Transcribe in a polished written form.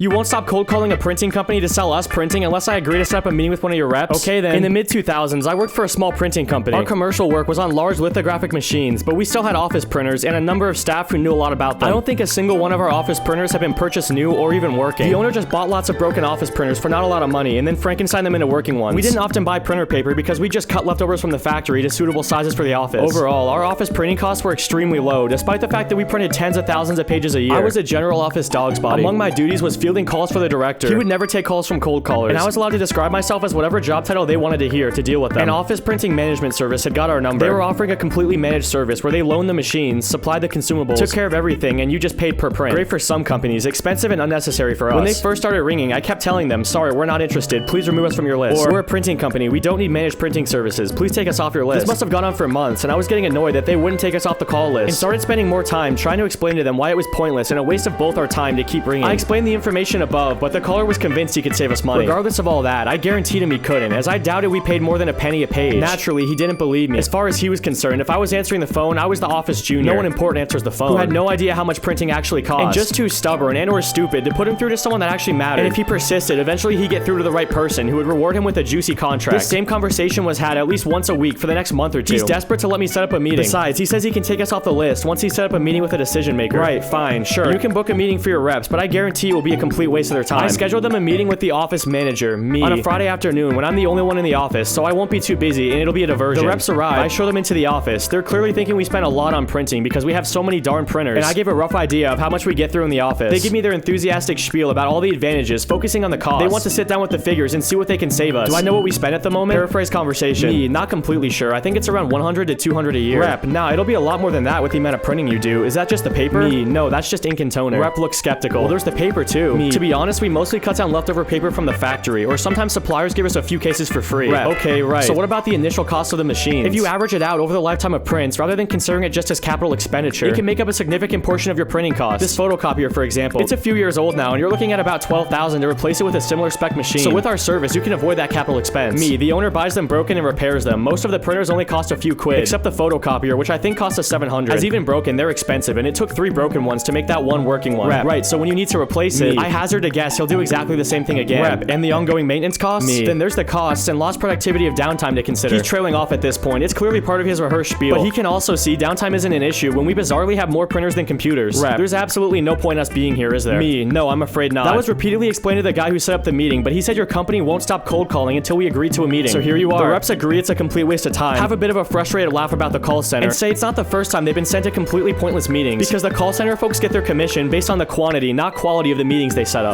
You won't stop cold calling a printing company to sell us printing unless I agree to set up a meeting with one of your reps? Okay then. In the mid-2000s, I worked for a small printing company. Our commercial work was on large lithographic machines, but we still had office printers and a number of staff who knew a lot about them. I don't think a single one of our office printers had been purchased new or even working. The owner just bought lots of broken office printers for not a lot of money and then Frankensteined them into working ones. We didn't often buy printer paper because we just cut leftovers from the factory to suitable sizes for the office. Overall, our office printing costs were extremely low, despite the fact that we printed tens of thousands of pages a year. I was a general office dog's body. Among my duties was fielding calls for the director. He would never take calls from cold callers, and I was allowed to describe myself as whatever job title they wanted to hear to deal with them. An office printing management service had got our number. They were offering a completely managed service where they loaned the machines, supplied the consumables, took care of everything, and you just paid per print. Great for some companies, expensive and unnecessary for us. When they first started ringing, I kept telling them, sorry, we're not interested. Please remove us from your list. Or, we're a printing company. We don't need managed printing services. Please take us off your list. This must have gone on for months, and I was getting annoyed that they wouldn't take us off the call list, and started spending more time trying to explain to them why it was pointless and a waste of both our time to keep ringing. I explained the information above, but the caller was convinced he could save us money. Regardless of all that, I guaranteed him he couldn't, as I doubted we paid more than a penny a page. Naturally, he didn't believe me. As far as he was concerned, if I was answering the phone, I was the office junior. No one important answers the phone, who had no idea how much printing actually cost, and just too stubborn and or stupid to put him through to someone that actually mattered. And if he persisted, eventually he'd get through to the right person who would reward him with a juicy contract. This same conversation was had at least once a week for the next month or two. He's desperate to let me set up a meeting. Besides, he says he can take us off the list once he set up a meeting with a decision maker. Right, fine, sure. You can book a meeting for your reps, but I guarantee it will be a complete waste of their time. I scheduled them a meeting with the office manager, me, on a Friday afternoon when I'm the only one in the office, so I won't be too busy and it'll be a diversion. The reps arrive, I show them into the office. They're clearly thinking we spent a lot on printing because we have so many darn printers, and I give a rough idea of how much we get through in the office. They give me their enthusiastic spiel about all the advantages, focusing on the cost. They want to sit down with the figures and see what they can save us. Do I know what we spend at the moment? Paraphrase conversation. Me, not completely sure. I think it's around 100 to 200 a year. Rep, nah, it'll be a lot more than that with the amount of printing you do. Is that just the paper? Me, no, that's just ink and toner. Rep looks skeptical. Well, there's the paper too. Me, to be honest, we mostly cut down leftover paper from the factory, or sometimes suppliers give us a few cases for free. Rep, okay, right. So what about the initial cost of the machines? If you average it out over the lifetime of prints, rather than considering it just as capital expenditure, it can make up a significant portion of your printing costs. This photocopier, for example, it's a few years old now, and you're looking at about $12,000 to replace it with a similar spec machine. So with our service, you can avoid that capital expense. Me, the owner buys them broken and repairs them. Most of the printers only cost a few quid, except the photocopier, which I think costs us $700. As even broken, they're expensive, and it took 3 broken ones to make that one working one. Rep, right, so when you need to replace it, I hazard to guess he'll do exactly the same thing again. Rep, and the ongoing maintenance costs? Me, then there's the costs and lost productivity of downtime to consider. He's trailing off at this point. It's clearly part of his rehearsed spiel, but he can also see downtime isn't an issue when we bizarrely have more printers than computers. Rep, there's absolutely no point us being here, is there? Me, no, I'm afraid not. That was repeatedly explained to the guy who set up the meeting, but he said your company won't stop cold calling until we agree to a meeting. So here you are. The reps agree it's a complete waste of time, have a bit of a frustrated laugh about the call center, and say it's not the first time they've been sent to completely pointless meetings, because the call center folks get their commission based on the quantity, not quality of the meetings they set up.